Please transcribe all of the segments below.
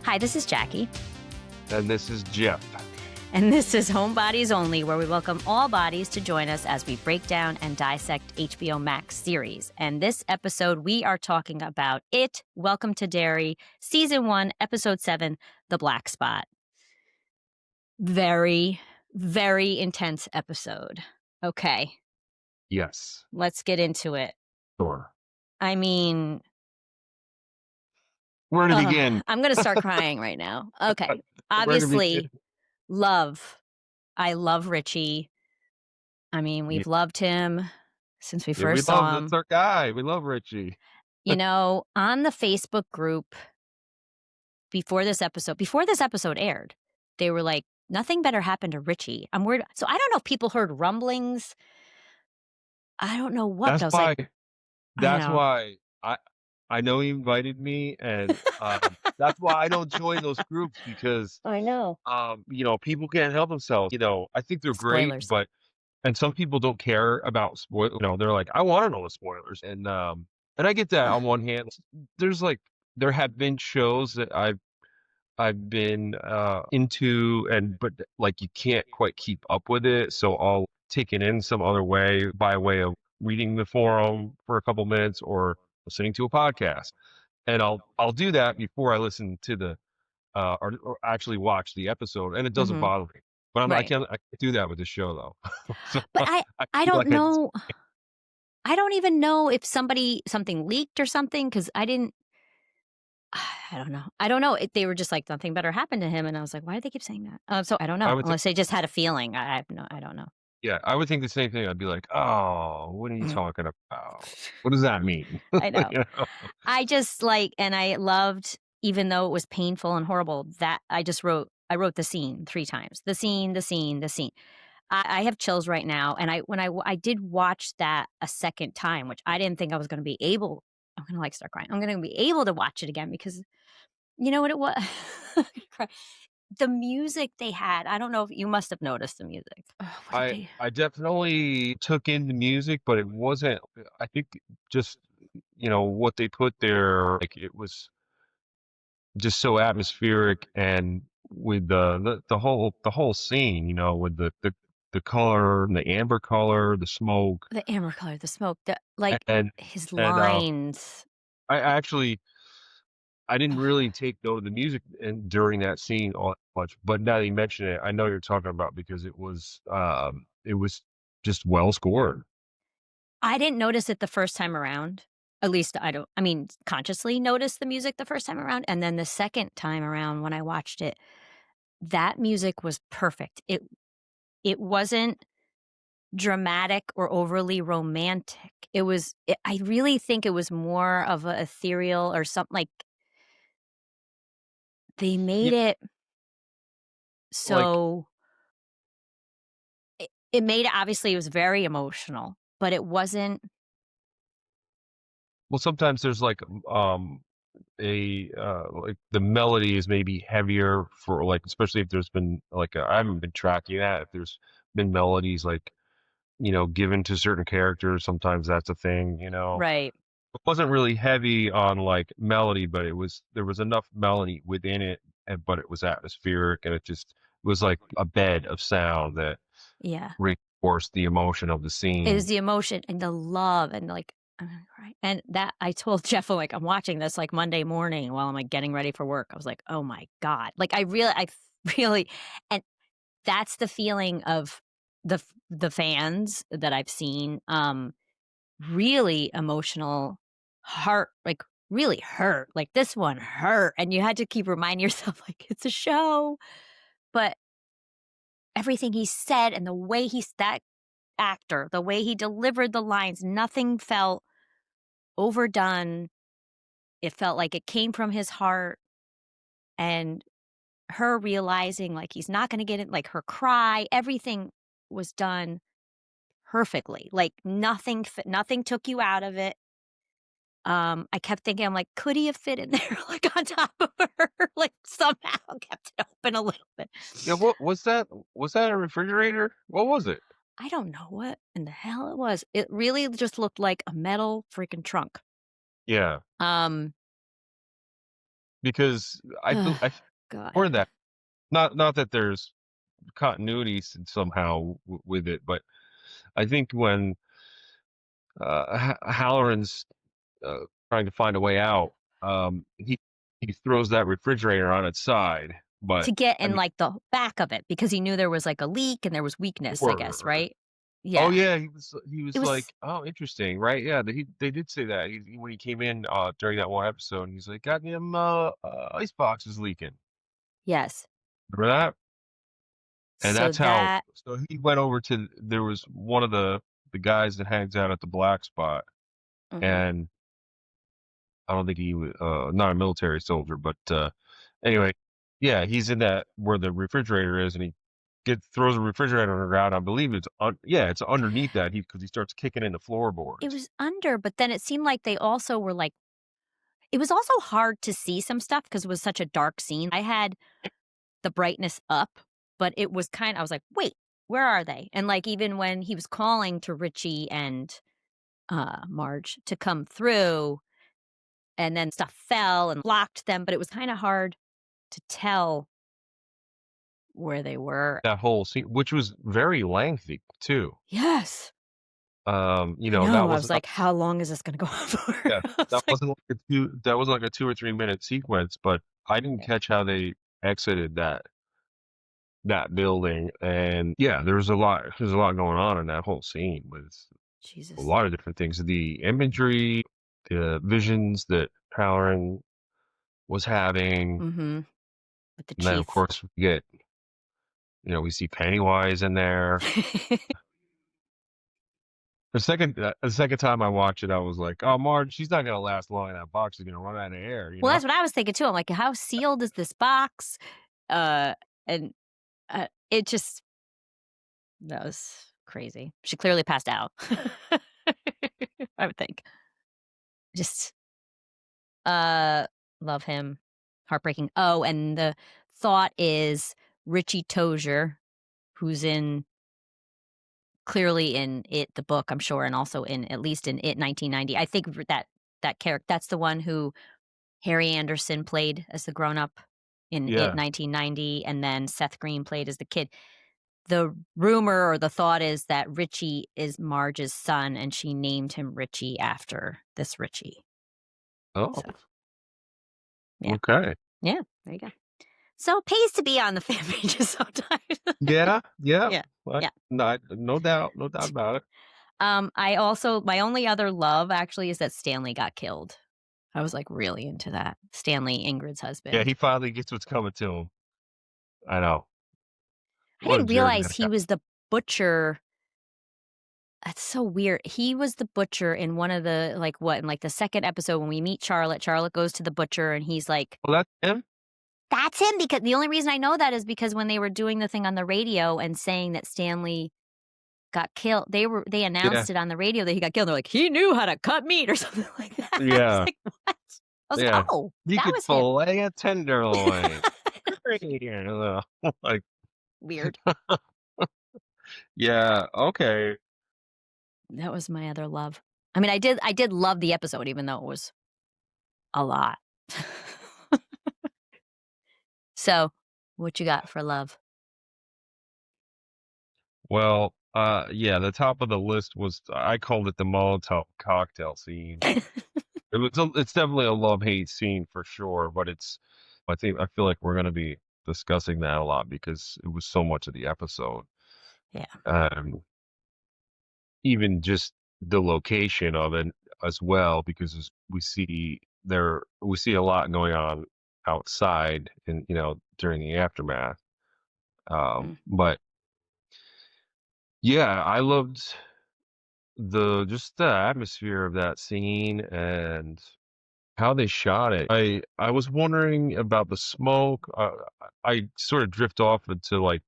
Hi, this is Jackie. And this is Jeff. And this is Homebodies Only, where we welcome all bodies to join us as we break down and dissect HBO MAX series. And this episode, we are talking about It, Welcome to Derry, Season 1, Episode 7, The Black Spot. Very, very intense episode. Okay. Yes. Let's get into it. Sure. I mean... Where to begin? I'm going to start crying right now. Okay. Where to Obviously, begin? love. I love Richie. I mean, we've loved him since we we first love saw him. That's our guy. We love Richie. You know, on the Facebook group before this episode aired, they were like, nothing better happened to Richie. I'm worried. So I don't know if people heard rumblings. I don't know what. That's but I was why. like, That's know. why I know he invited me, and that's why I don't join those groups because I know. People can't help themselves. I think they're Spoilers. great, and some people don't care about spoil. They're like, I want to know the spoilers, and I get that on one hand. There have been shows that I've been into, but like you can't quite keep up with it, so I'll take it in some other way by way of reading the forum for a couple minutes or listening to a podcast, and I'll do that before I listen to the or actually watch the episode, and it doesn't bother me. But I can't do that with the show though. So but I don't know. I don't even know if something leaked or something because I don't know. I don't know. They were just like, nothing better happened to him. And I was like, why did they keep saying that? So I don't know. Unless they just had a feeling. I don't know. Yeah, I would think the same thing. I'd be like, oh, what are you talking about? What does that mean? I know. I just and I loved, even though it was painful and horrible, that I wrote the scene 3 times. The scene. I have chills right now. And when I did watch that a second time, which I didn't think I was going to be able, I'm going to start crying. I'm going to be able to watch it again because you know what it was? The music they had. I don't know if you must have noticed the music. I definitely took in the music, but it wasn't, I think just, what they put there, like it was just so atmospheric, and with the whole scene, with the color, the amber color, the smoke. The amber color, the smoke, his lines. I didn't really take note of the music during that scene all much, but now that you mention it, I know you're talking about because it was just well scored. I didn't notice it the first time around. At least consciously noticed the music the first time around. And then the second time around when I watched it, that music was perfect. It wasn't dramatic or overly romantic. I really think it was more of a ethereal or something like they made it so it made it, obviously it was very emotional, but it wasn't. Well, sometimes there's like the melody is maybe heavier for especially if there's been I haven't been tracking that, if there's been melodies given to certain characters, sometimes that's a thing, Right. It wasn't really heavy on melody, but there was enough melody within it, but it was atmospheric, and it just was like a bed of sound that reinforced the emotion of the scene. It was the emotion and the love and I'm gonna cry. And that I told Jeff, I'm watching this Monday morning while I'm getting ready for work. I was like, oh my God. I really, and that's the feeling of the fans that I've seen. Really emotional, heart, really hurt. This one hurt. And you had to keep reminding yourself, it's a show. But everything he said and the way that actor, the way he delivered the lines, nothing felt overdone. It felt like it came from his heart. And her realizing he's not going to get it, her cry, everything was done perfectly. Nothing took you out of it. I kept thinking, I'm could he have fit in there on top of her? Somehow kept it open a little bit. Yeah, what was that? Was that a refrigerator? What was it? I don't know what in the hell it was. It really just looked like a metal freaking trunk. Yeah. because Ugh, I God. for that not that there's continuity somehow with it, but I think when Halloran's uh, trying to find a way out, he throws that refrigerator on its side. But To get I in, mean, like, the back of it because he knew there was, like, a leak and there was weakness, I guess, or right? oh Yeah. yeah, he It was was like, oh, interesting, right? Yeah, they did say that when he came in during that one episode, he's like, goddamn, ice box is leaking. yes. Remember that? And So that's how. that So he went over to there was one of the guys that hangs out at the black spot, mhm. and I don't think he was not a military soldier, but anyway, yeah, he's in that where the refrigerator is, and he throws a refrigerator on the ground. I believe yeah, it's underneath that because he starts kicking in the It floorboards. was under, but then it seemed like they also were, like it was also hard to see some stuff because it was such a dark scene. I had the brightness up, but it was I was like, "Wait, where are they?" And, like, even when he was calling to Richie and, Marge to come through, and then stuff fell and blocked them, but it was kinda hard to tell where they were. That whole scene, which was very lengthy too. Yes. I That know, I was was not like, "How long is this gonna go on for?" yeah, I was like that wasn't like a 2 or 3 minute sequence, but I didn't yeah, catch how they exited that building. And yeah, there's a lot going on in that whole scene with a Jesus. lot of different things. The imagery, the visions that Halloran was having, Mhm. With the and then of chief. course we see Pennywise in there. The second time I watched it, I was like, "Oh, Marge, she's not gonna last long in that box. She's gonna run out of air," you Well, know? that's what I was thinking too. I'm like, "How sealed is this box?" Uh, and, it just that was crazy. She clearly passed out. I would think. Just, uh, love him. Heartbreaking. Oh, and the thought is Richie Tozier, who's in clearly in It, the book, I'm sure, and also in at least in It 1990. I think that character that's the one who Harry Anderson played as the grown up in It Yeah. 1990, and then Seth Green played as the kid. The rumor or the thought is that Richie is Marge's son, and she named him Richie after this Richie. Oh, So, yeah. okay. Yeah, there you go. So, it pays to be on the fan pages sometimes. Yeah, yeah. Yeah, yeah. No doubt, no doubt about it. I also my only other love actually is that Stanley got killed. I was, like, really into that. Stanley, Ingrid's Yeah, husband. he finally gets what's coming to him. I know. I What a didn't jerk realize that he guy. was the butcher. That's so weird. He was the butcher in one of the like, what, in, like, the 2nd episode when we meet Charlotte. Charlotte goes to the butcher, and he's like, Well, that's him? "That's him," because the only reason I know that is because when they were doing the thing on the radio and saying that Stanley got killed, they Yeah, announced it on the radio that he got killed. They're like, "He knew how to cut meat," or something like that. I was yeah, like, "What?" I was like, yeah. "Oh, You that could was him." fillet a tenderloin. Like, Weird. yeah, okay. That was my other love. I mean, I did love the episode even though it was a lot. So, what you got for love? Well, yeah, the top of the list was I called it the Molotov cocktail scene. It's definitely a love-hate scene for sure, but I feel like we're gonna be discussing that a lot because it was so much of the episode. Yeah. Um, Even just the location of it as well, because we see a lot going on outside and during the aftermath. Mm. But yeah, I loved the atmosphere of that scene and how they shot it. I was wondering about the smoke. I sort of drift off into like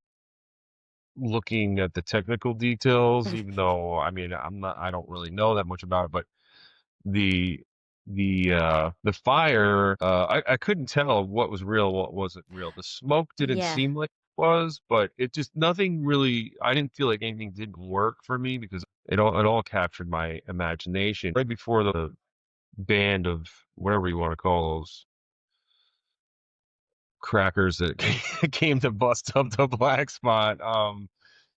looking at the technical details, even though I mean I don't really know that much about it, but the the fire, I couldn't tell what was real, what wasn't real. The smoke didn't Yeah. seem like it was, but it just nothing really. I didn't feel like anything didn't work for me because it all captured my imagination right before the band of whatever you want to call those crackers that came to bust up the black spot.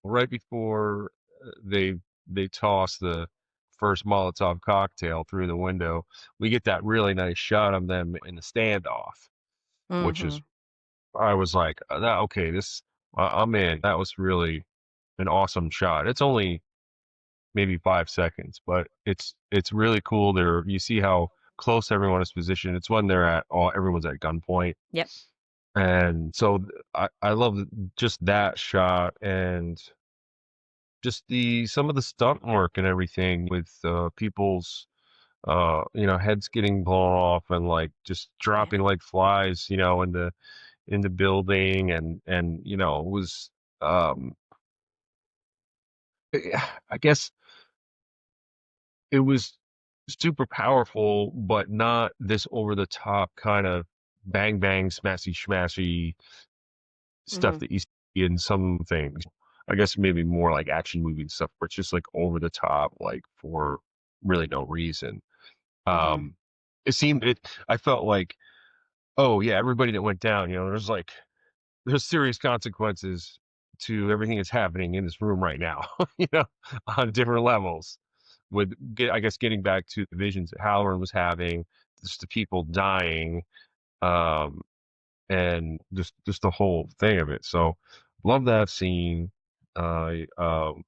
Right before they toss the first Molotov cocktail through the window, we get that really nice shot of them in the standoff, which is Mhm. I was like, okay, I'm in. That was really an awesome shot. It's only maybe 5 seconds, but it's really cool. There, you see how close everyone is positioned. It's when they're at all, everyone's at gunpoint, Yep. and so I love just that shot and just the some of the stunt work and everything with people's heads getting blown off and like just Yeah. dropping like flies, in the building and it was um I guess it was super powerful, but not this over the top kind of bang bang smashy smashy stuff Mhm. that you see in some things. I guess maybe more like action movie stuff where it's just like over the top, like for really no reason. Mhm. Um, I felt like, oh yeah, everybody that went down, there's serious consequences to everything that's happening in this room right now, on different levels. I guess getting back to the visions that Halloran was having, just the people dying, um, and just the whole thing of it. So love that scene. Uh, um,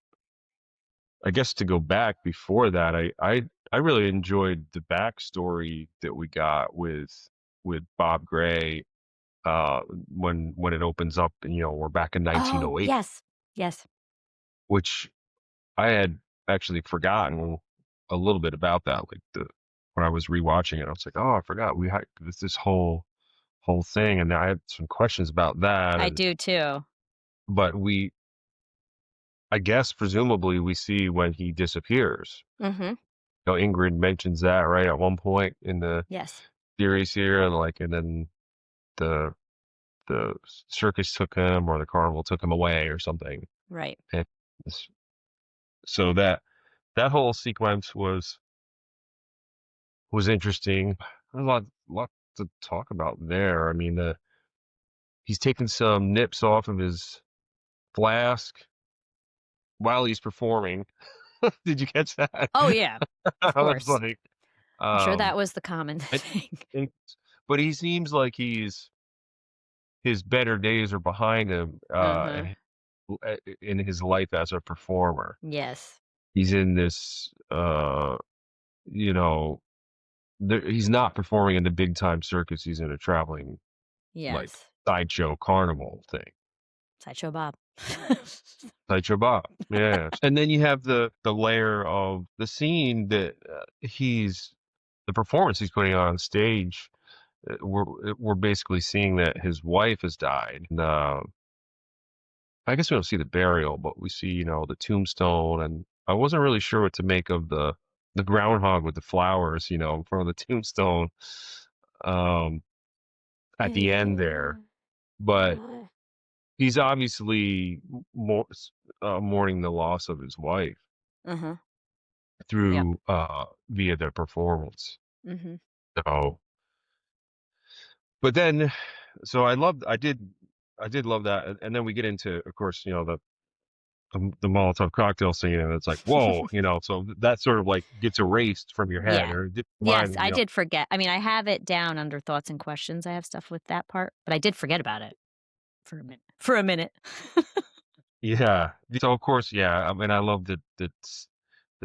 I guess to go back before that, I really enjoyed the backstory that we got with Bob Gray when it opens up and we're back in Oh, 1908, yes. Yes. which I had actually forgotten a little bit about that. Like the when I was rewatching it, I was like, oh, I forgot we had this whole thing, and I had some questions about that. I And do too. but I guess presumably we see when he disappears. Mhm. Ingrid mentions that right at one point in the Yes. series here, and and then the the circus took him or the carnival took him away or something. Right. And so that whole sequence was interesting. There's a lot to talk about there. I mean, he's taking some nips off of his flask while he's performing. Did you catch that? Oh, yeah. I Of was course. like, I'm sure um, that was the common and, thing. and but he seems like his better days are behind him, Uh-huh. in his life as a performer. Yes. He's in this, you know, he's not performing in the big time circus. He's in a traveling like Yes. sideshow carnival thing. Sideshow Bob. Sideshow Bob, yeah. And then you have the layer of the scene that the performance he's putting on stage. We're basically seeing that his wife has died. And, I guess we don't see the burial, but we see the tombstone. And I wasn't really sure what to make of the groundhog with the flowers, in front of the tombstone, um, at the end there. But he's obviously more mourning the loss of his wife Uh-huh. Yep. through via the performance. Mhm. So, but then, so I did love that, and then we get into, of course, the Molotov cocktail scene, and it's like, whoa, so that sort of like gets erased from your head, Yeah. or it didn't Yes, mind, I did forget. I mean, I have it down under thoughts and questions. I have stuff with that part, but I did forget about it for a minute. For a minute. yeah. So of course, yeah. I mean, I love that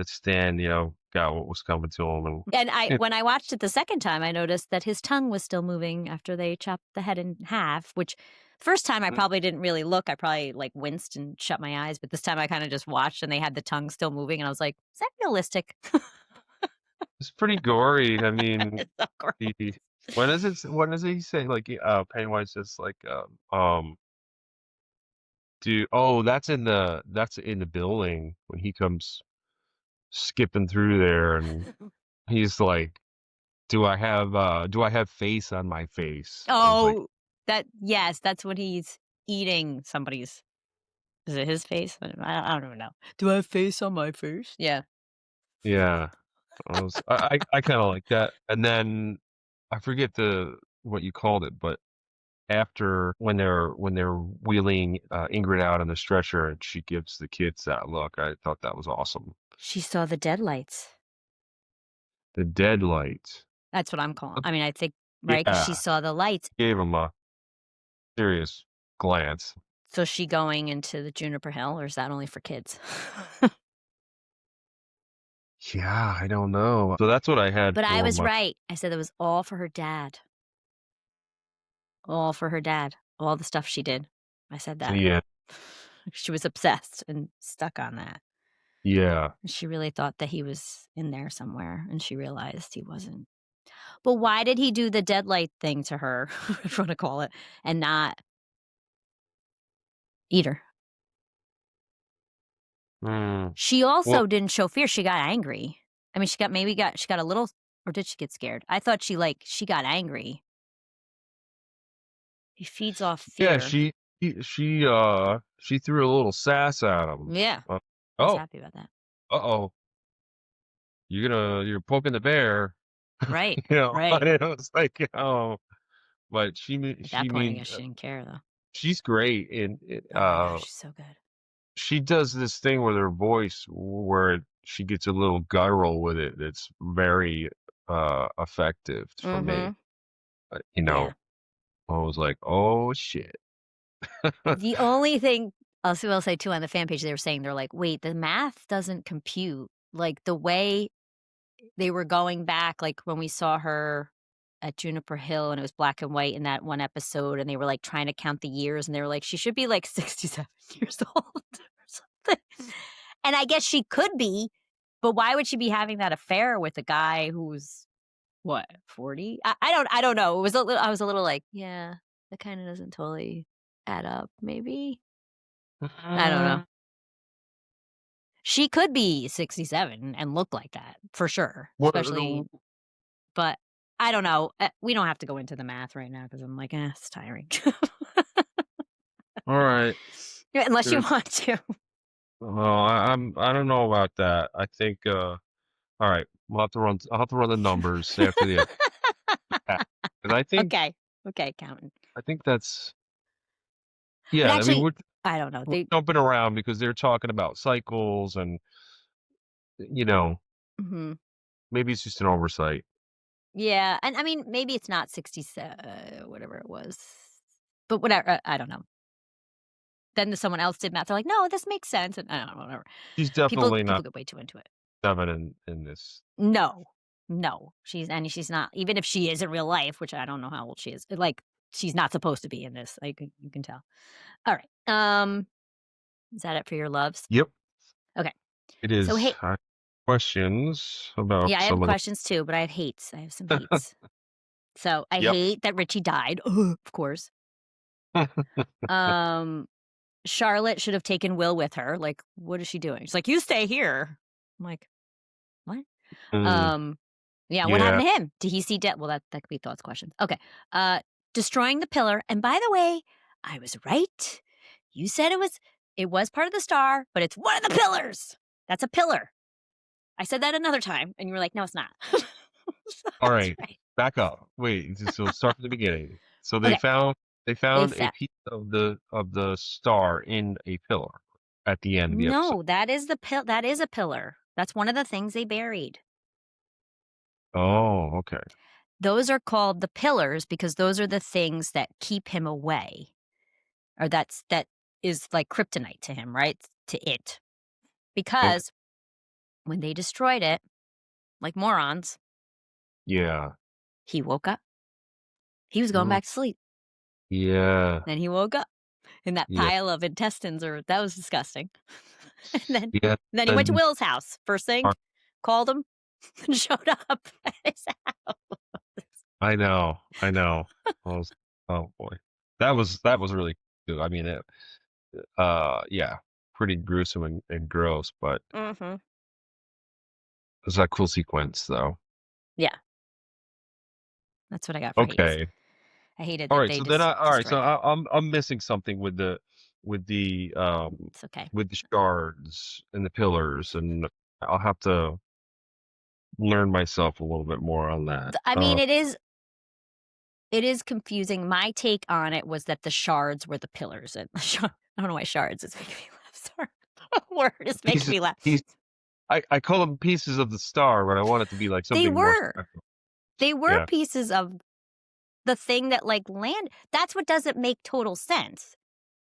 Stan, got what was coming to him, And I and when I watched it the second time, I noticed that his tongue was still moving after they chopped the head in half, which first time I probably didn't really look. I probably, like, winced and shut my eyes, but this time I kinda just watched and they had the tongue still moving, and I was like, "Is that realistic?" it's pretty gory. I mean, It's so gross. he when does he say like Pennywise says like that's in the building when he comes skipping through there and he's like, do I have face on my face? I was like, Oh, yes, that's when he's eating somebody's is it his face? I don't even know. "Do I have face on my face?" Yeah. yeah. I kind of like that. And then I forget the what you called it, but after when they're wheeling Ingrid out on the stretcher and she gives the kids that look. I thought that was awesome. She saw the deadlights. The deadlight. That's what I'm calling I mean, I think right, because she Yeah, saw the lights. gave him a serious glance. So she going into the Juniper Hill, or is that only for kids? Yeah, I don't know. So that's what I had But I for was my right. I said it was all for her dad. All for her dad. All the stuff she did. I said that. yeah, She was obsessed and stuck on that. yeah. And she really thought that he was in there somewhere, and she realized he wasn't. But why did he do the deadlight thing to her, if you wanna call it, and not eat her? Mm. She Well, also didn't show fear, she got angry. I mean, she got a little, or did she get scared? I thought she got angry. He feeds off yeah, fear. she threw a little sass at him. Yeah, Uh, I was oh, happy about that. uh-oh, you're poking the bear, Right, And right. it was like, oh, but At that point, I guess she didn't care, though. she's great, and Oh my gosh, she's so good. she does this thing with her voice where she gets a little guttural with it. That's very effective for me. Mhm. You Yeah. know, I was like, oh shit. The only thing will say too on the fan page, they were saying, they're like, "Wait, the math doesn't compute." Like, the way they were going back, like, when we saw her at Juniper Hill and it was black and white in that one episode, and they were, like, trying to count the years, and they were like, "She should be, like, 67 years old or something." And I guess she could be, but why would she be having that affair with a guy who's, what, 40? I don't know. It was a little I was a little like, "Yeah, that kinda doesn't totally add up, maybe?" I don't know. Mm, She could be 67 and look like that, for sure, what, especially, but I don't know. We don't have to go into the math right now because 'cause I'm like, it's tiring." all right. Yeah, unless you Good. want to. Well, I don't know about that. I think all right, I'll have to run the numbers after the episode. 'Cause Okay. Okay, counting. I think that's But yeah, I mean actually, I don't know. we're jumping around because they're talking about cycles and you know, Mhm. maybe it's just an oversight. Yeah, and I mean, maybe it's not whatever it was, but whatever, I don't know. Then someone else did math, they're like, "No, this makes sense," and I don't know, whatever. She's People definitely people not get way too into it. 7 in this. No. No. She's not, even if she is in real life, which I don't know how old she is, like, she's not supposed to be in this, like, you can tell. Alright, is that it for your loves? Yep, Okay. it So, is. hey, I have questions about yeah, I have some of questions too, but I have hates. I have some the hates. So, I Yep. hate that Richie died, of course. Um, Charlotte should have taken Will with her, like, what is she doing? She's like, "You stay here." I'm like, "What?" Mm, Um, yeah, what happened yeah. to him? Did he see death? Well, that could be thoughts questions. Okay. Destroying the pillar. And by the way, I was right. You said it was part of the star, but it's one of the pillars. That's a pillar. I said that another time, and you were like, "No, it's not." So I was Alright, right. back up. Wait, so start from the beginning. So Okay. they They found a found piece of the star in a pillar at the end of the episode. no, that is a pillar. That's one of the things they buried. Oh, okay. Those are called the pillars because those are the things that keep him away, or that is like kryptonite to him, right? To it. Okay. Because when they destroyed it, like morons, Yeah. he woke up. He was going Mm, back to sleep. yeah. Then he woke up, and that Yeah. pile of intestines, or that was disgusting. And Yeah. then he went to And Will's house. First thing, called him and showed up at his house. I know, I know. I was oh boy. That was really good. I mean, yeah, pretty gruesome and gross, but it Mhm. was a cool sequence though. Yeah, that's what I got for hates. Okay. I hated All that right. they So then just all right. So destroyed it. I'm missing something with the It's okay. with the shards and the pillars, and I'll have to learn myself a little bit more on that. I mean, it is. It is confusing. My take on it was that the shards were the pillars, and I don't know why shards is making me laugh. Sorry. Word is making Pieces me laugh. piece I call them pieces of the star, but I want it to be like They something more were. special. They were Yeah. pieces of the thing that, like, that's what doesn't make total sense.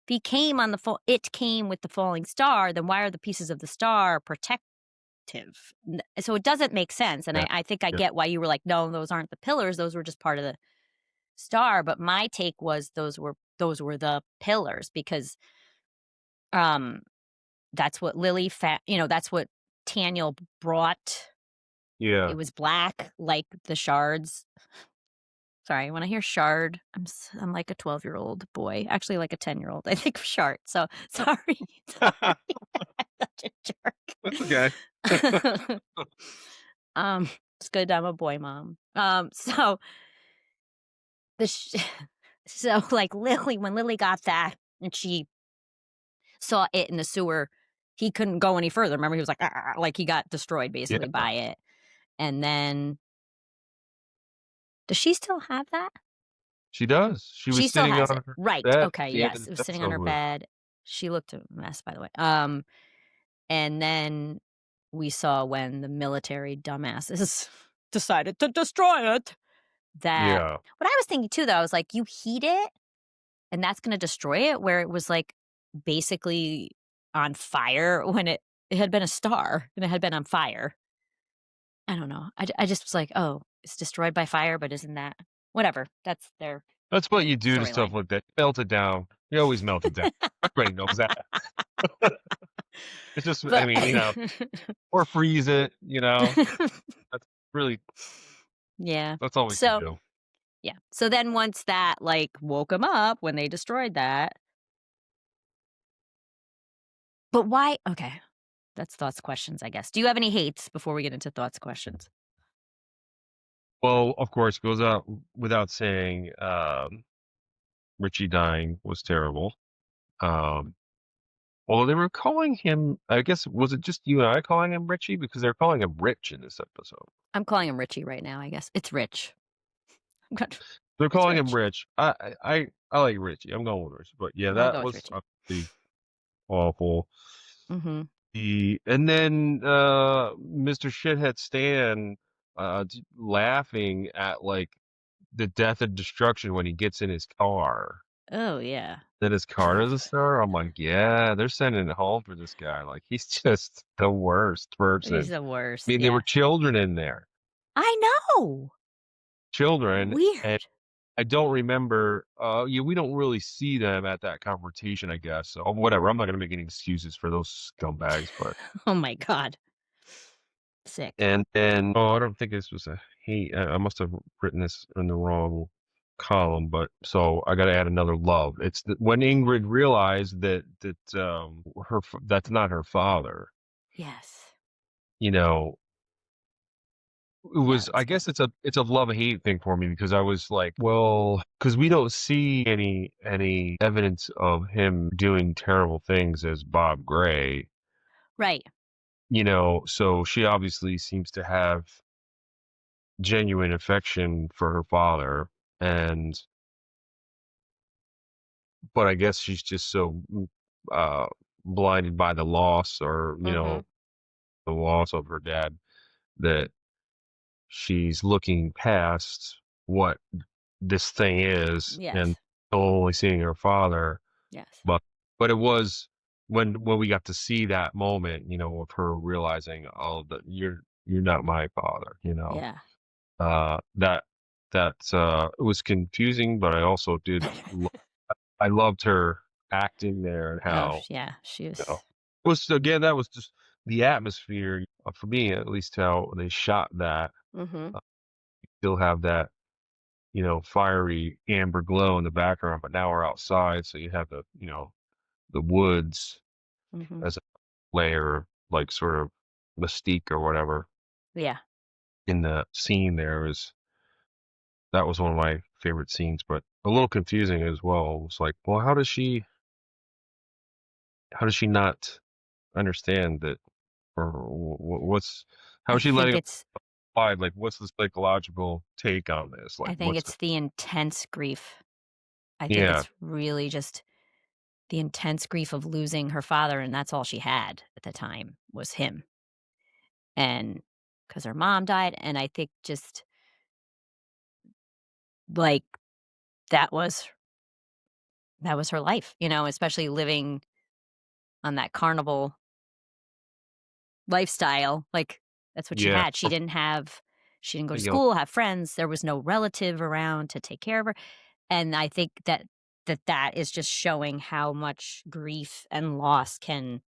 If he came on the fall it came with the falling star, then why are the pieces of the star protective? So it doesn't make sense, and Yeah. I think I Yeah. get why you were like, "No, those aren't the pillars, those were just part of the star," but my take was those were the pillars because, um, that's what that's what Taniel brought. It Yeah. was black like the shards. Sorry, when I hear shard, I'm like a 12-year-old boy, actually like a 10-year-old. I think of shart, so sorry, sorry. I'm such That's a okay. jerk. Um, it's good I'm a boy mom. So the sh so, like, when Lily got that and she saw it in the sewer, he couldn't go any further. Remember, he was like, "Ah," ah, ah," like, he got destroyed basically Yeah. by it, and then does she still have that? She does. She was She still sitting has it. on her Right, bed at okay, the end of yes, this it was sitting on episode her with bed. She looked a mess, by the way. And then we saw when the military dumbasses decided to destroy it, that yeah. what I was thinking too, though, I was like, "You heat it, and that's gonna destroy it," where it was, like, basically on fire when it had been a star, and it had been on fire. I don't know. I just was like, "Oh, it's destroyed by fire, but isn't that" whatever, that's their That's what you do to stuff storyline. like that. Melt it down. You always melt it down. Everybody knows that. It's just, I But mean, or freeze it, That's really yeah. that's all we can So do. yeah. So then once that, like, woke him up when they destroyed that. But why okay, that's thoughts, questions, I guess. Do you have any hates before we get into thoughts, questions? Well, of course, goes out without saying, Richie dying was terrible. Um, although they were calling him, I guess, was it just you and I calling him Richie? Because they're calling him Rich in this episode. I'm calling him Richie right now, I guess. It's Rich. I'm good. They're It's calling him Rich. Rich. I like Richie. I'm going with Richie. But yeah, I'll that go with was Richie. utterly awful. Mhm. And then Mr. Shithead Stan laughing at like the death and destruction when he gets in his car. Oh, yeah. That his car is a star. I'm like, yeah, they're sending it home for this guy. Like he's just the worst He's person. the I worst, mean, there were yeah. children in there. I know! Children, and Weird. I don't remember yeah, we don't really see them at that confrontation, I guess. So whatever. I'm not gonna make any excuses for those scumbags, but Oh my god. Sick. and then I don't think this was a hate. I must have written this in the wrong column, but so I got to add another love. It's when Ingrid realized that that's not her father. Yes. You know, it Yeah, was. that's I good. guess it's a love hate thing for me because I was like, well, because we don't see any evidence of him doing terrible things as Bob Gray. Right. So she obviously seems to have genuine affection for her father, and but I guess she's just so uh blinded by the loss, or Mhm. the loss of her dad, that she's looking past what this thing is and Yes. only seeing her father. Yes. But it was when we got to see that moment, of her realizing, oh, that you're not my father. Yeah. That it was confusing, but I also I loved her acting there, and Oh, how, yeah, she you know, was was again, that was just the atmosphere, for me at least, how they shot that. mhm. Uh, Still have that, fiery amber glow in the background, but now we're outside, so you have the woods Mhm. as a layer of, like, sort of mystique or whatever Yeah. in the scene there. Is That was one of my favorite scenes, but a little confusing as well. It was like, well, how does she not understand that, or what's how I is she think letting him it's why? Like, what's the psychological take on this? Like, I think what's the it's the intense grief. I think yeah, it's really just the intense grief of losing her father, and that's all she had at the time was him. And because her mom died, and I think just, like, that was that was her life, especially living on that carnival lifestyle, like, that's what she yeah, had. She didn't go to you know, school, have friends, there was no relative around to take care of her, and I think that is just showing how much grief and loss can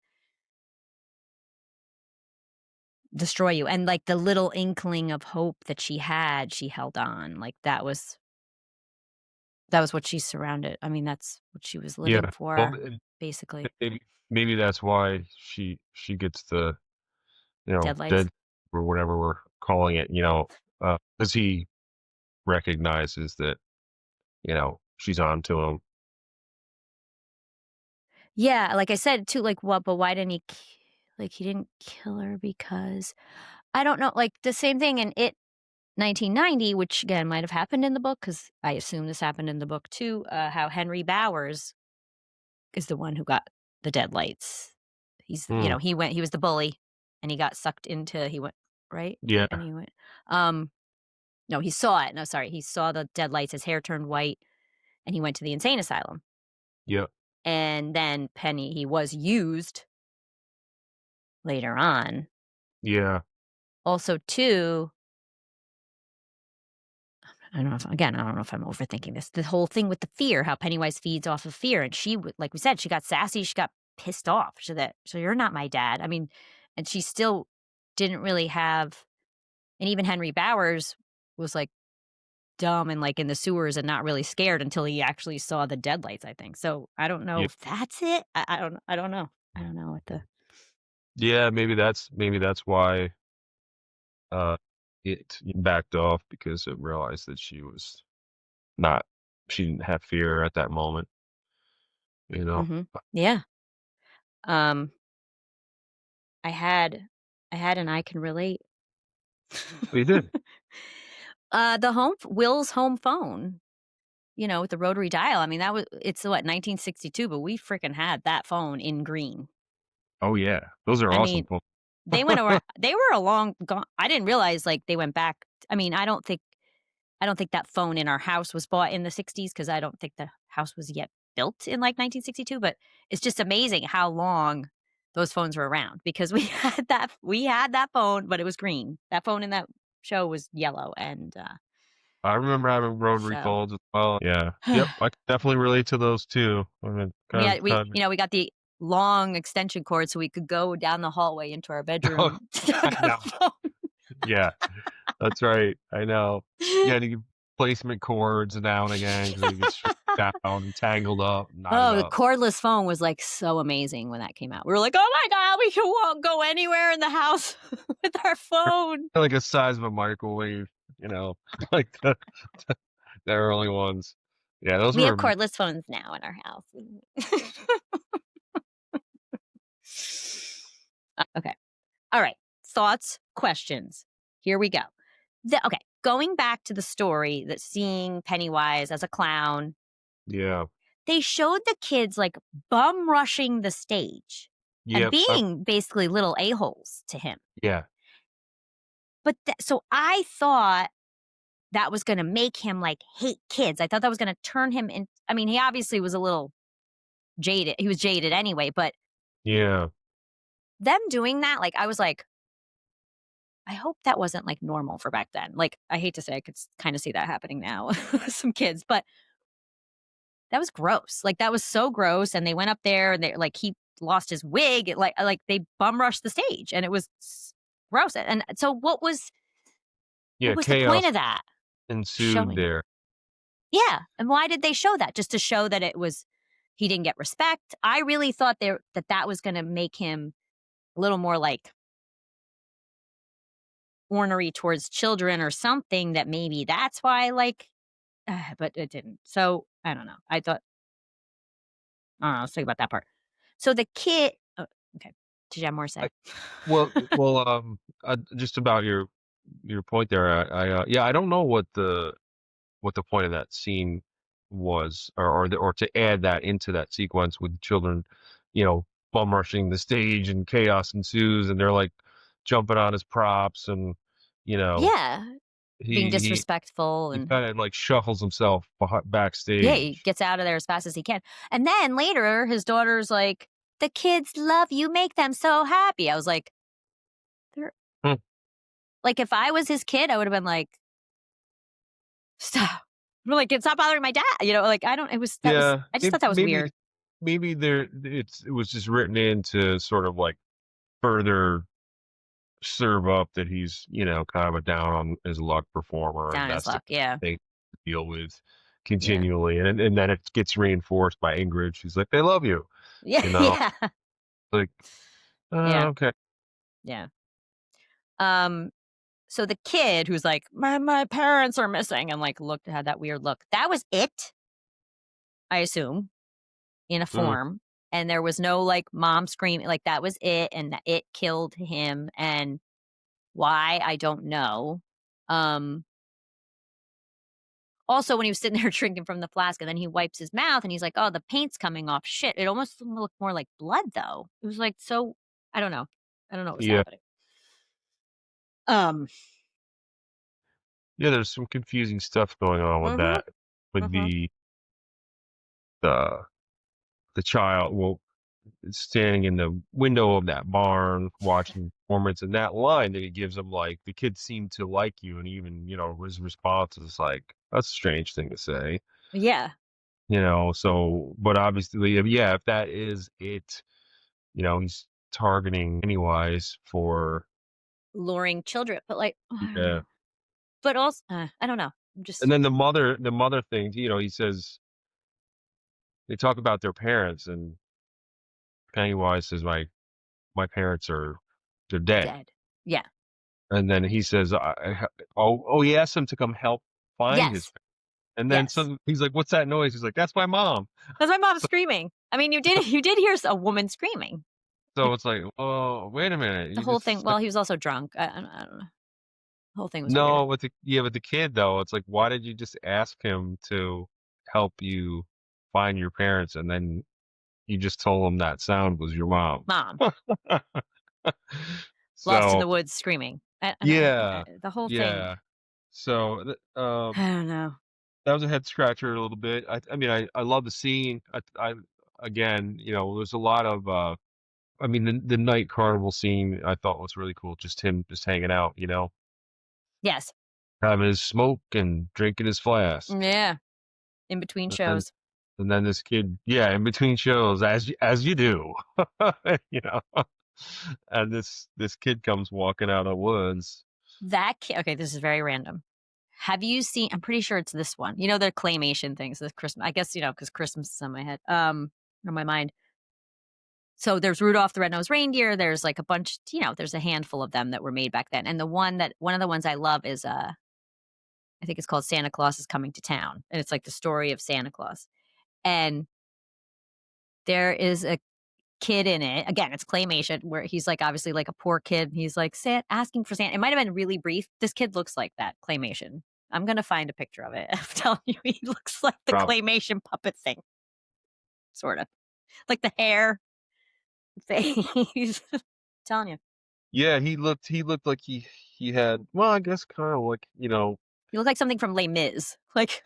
destroy you, and, like, the little inkling of hope that she had, she held on, like, that was what she surrounded I mean, that's what she was yeah. living Well, for, basically. maybe that's why she gets the, Deadlights. dead or whatever we're calling it, 'cause he recognizes that, she's on to him. Yeah, like I said too, like, what but why didn't like, he didn't kill her because I don't know, like, the same thing in 1990, which again might have happened in the book because I assume this happened in the book too, how Henry Bowers is the one who got the deadlights. Mm, He was the bully, and he went right? yeah, And he went, um no, he saw it. No, sorry, he saw the deadlights, his hair turned white, and he went to the insane asylum. yeah, And then he was used later on. yeah, Also, too, I don't know if I'm overthinking this. The whole thing with the fear, how Pennywise feeds off of fear, and like we said, she got sassy, she got pissed off. So you're not my dad. I mean, and she still didn't really have, and even Henry Bowers was like dumb and like in the sewers and not really scared until he actually saw the deadlights. I think so. I don't know yeah. if that's it. I don't. I don't know. I don't know what the. Yeah, maybe that's why, uh, it backed off because it realized that not she didn't have fear at that moment, you know? Hmm. Yeah. Um. I had. And I can relate. But he did. Will's home phone, with the rotary dial. I mean, it's what, 1962, but we freaking had that phone in green. Oh, yeah. Those are I awesome mean, pho they were a long gone. I didn't realize like they went back. I mean, I don't think that phone in our house was bought in the 60s because I don't think the house was yet built in like 1962, but it's just amazing how long those phones were around because we had that phone, but it was green. That phone in that show was yellow and I remember having rotary so phones as well. Yeah. Yep, I can definitely relate to those too. I mean, we got the long extension cord so we could go down the hallway into our oh, bedroom to I hook up know. the phone. Yeah, that's right. I know. Yeah, to get placement cords down again because they get stripped down and tangled up, knotted Oh, the up. cordless phone was, like, so amazing when that came out. We were like, "Oh my god, we can won't go anywhere in the house with our phone." Like a size of a microwave, you know, like the early ones. Yeah, those We have were cordless phones now in our house. Okay. Alright. Thoughts, questions. Here we go. Okay, going back to the story that seeing Pennywise as a clown, yeah. they showed the kids, like, bum rushing the stage and Yep, being basically little a-holes to him. yeah. But so I thought that was gonna make him, like, hate kids. I thought that was gonna turn him in I mean, he obviously was a little jaded. He was jaded anyway, but Yeah. them doing that, like, I was like, I hope that wasn't, like, normal for back then. Like, I hate to say I could kinda see that happening now with some kids, but that was gross. Like, that was so gross, and they went up there and he lost his wig. They bum rushed the stage, and it was gross. And so what Yeah, was the point chaos of that? ensued Showing there. Yeah, and why did they show that? Just to show that he didn't get respect? I really thought that was gonna make him a little more, like, ornery towards children or something that maybe that's why, like but it didn't. So, I don't know. I don't know, let's think about that part. So the okay. Did you have more to I say? well, just about your your point there. Yeah, I don't know what the point of that scene was, or to add that into that sequence with the children, bum rushing the stage and chaos ensues, and they're like jumping on his props, and you know Yeah, being he disrespectful he and kind of like shuffles himself yeah, he backstage. gets out of there as fast as he can. And then later, his daughter's like, "The kids love you, make them so happy." I was like, "They're" Hmm. like, if I was his kid, I would've been like, "Stop." I'm like, "Stop bothering my dad," like, I don't it was that was Yeah, I just thought that was weird. maybe it was just written in to sort of like further serve up that he's, kind of a down on his luck performer, Down and on his that's the luck, yeah. thing to deal with Yeah. continually, and then it gets reinforced by Ingrid. She's like, "They love you," Yeah, you know? yeah. Like, "Oh, Yeah, okay." yeah. Um, so the kid who's like, My parents are missing," and, like, looked had that weird look. That was it, I assume, in a Mm, form, and there was no, like, mom screaming, like, that was it, and that it killed him, and why, I don't know. Um, also, when he was sitting there drinking from the flask, and then he wipes his mouth, and he's like, "Oh, the paint's coming off." Shit, it almost looked more like blood, though. It was, like, so I don't know. I don't know what was yeah. happening. Um Yeah, there's some confusing stuff going on with Mhm, that, with mhm. the the child, well, standing in the window of that barn watching the performance, and that line that he gives him, like, "The kids seem to like you," and even, his response is like, "That's a strange thing to say." Yeah, So, but obviously, yeah, if that is it, he's targeting Pennywise for, luring children, but, like, I don't yeah. know. But also I don't know. I'm And just then the mother thing, he says, they talk about their parents, and Pennywise says, my parents they're dead. dead. Yeah. And then he says, oh, he asked him to come help find his, Yes, and then yes. some, he's like, "What's that noise?" He's like, "That's my mom." That's my mom So, screaming. I mean, you did hear a woman screaming. so Like, it's like, "Oh, wait a minute. the You whole thing just well, he was also drunk. I don't know. The whole thing was weird. No, with the kid though, it's like, why did you just ask him to help you find your parents, and then you just told him that sound was your mom? Mom, lost in So, the woods screaming. yeah, The whole thing yeah. So, I don't know. that was a head scratcher a little bit. I mean, I love the scene. I again, there's a lot of, I mean, the night carnival scene I thought was really cool. Just him just hanging out, Yes. having his smoke and drinking his flask. Yeah, in between And then shows. and then this kid, yeah, in between shows, as you do, you know. And this kid comes walking out of the woods. Okay, this is very random. Have you seen I'm pretty sure it's this one. You know, the claymation things, the Christmas I guess, because Christmas is on my head, on my mind. So there's Rudolph the Red-Nosed Reindeer, there's, like, a bunch there's a handful of them that were made back then, and one of the ones I love is, I think it's called Santa Claus is Coming to Town, and it's, like, the story of Santa Claus, and there is a kid in it again, it's claymation, where he's, like, obviously, like, a poor kid, and he's, like, asking for Santa it might have been really brief, this kid looks like that claymation. I'm gonna find a picture of it. I'm telling you, he looks like the Prob claymation puppet thing, sorta. Like, the hair, face. Telling you. Yeah, he looked like he had, well, I guess kinda like, You look like something from Les Mis. Like,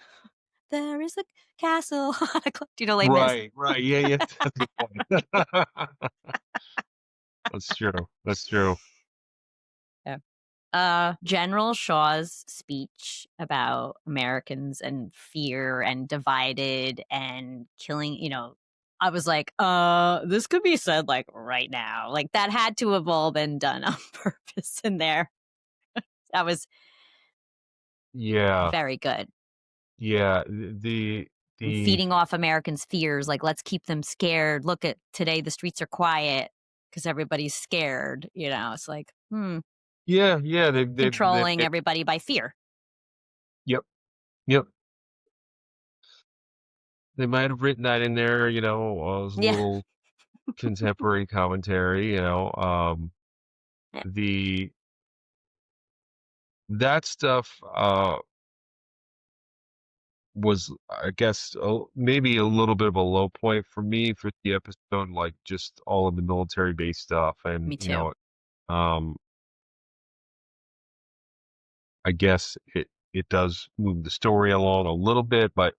"There is a castle on a cl" Do you know Les Mis? right, right, yeah, yeah, that's a good point. That's true, that's true. Yeah. General Shaw's speech about Americans and fear and divided and killing, I was like, this could be said, like, right now." Like, that had to have all been done on purpose in there. That was Yeah, very good. yeah, the Feeding off Americans' fears, like, "Let's keep them scared. Look at today, the streets are quiet because everybody's scared," It's like, yeah, yeah, they controlling everybody by fear. yep, yep. They might have written that in there, as a Yeah. little contemporary commentary, the that stuff was, I guess, maybe a little bit of a low point for me for the episode, like just all of the military base stuff, and Me too. um, I guess it does move the story along a little bit, but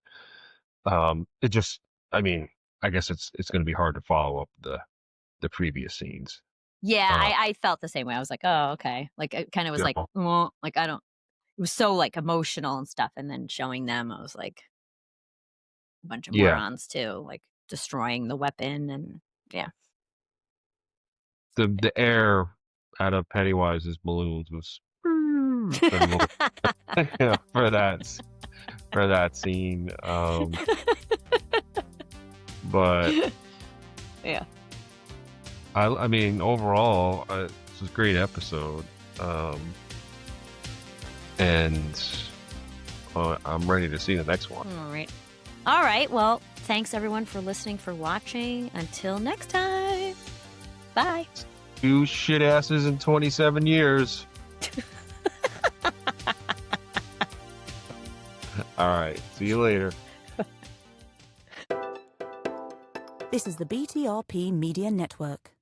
it just, I mean, I guess it's going to be hard to follow up the previous scenes. Yeah, Uh, I felt the same way. I was like, "Oh, okay." Like, it kinda was you like, know, like, I don't it was so, like, emotional and stuff, and then showing them, I was like, a bunch of yeah, morons too, like, destroying the weapon and yeah. the air out of Pennywise's balloons was a little yeah, for that scene. But Yeah. I mean, overall, this was a great episode. Um, and I'm ready to see the next one. Alright. Alright, well, thanks everyone for listening, for watching. Until next time. Bye. Two shit asses in 27 years. All right. See you later. This is the BTRP Media Network.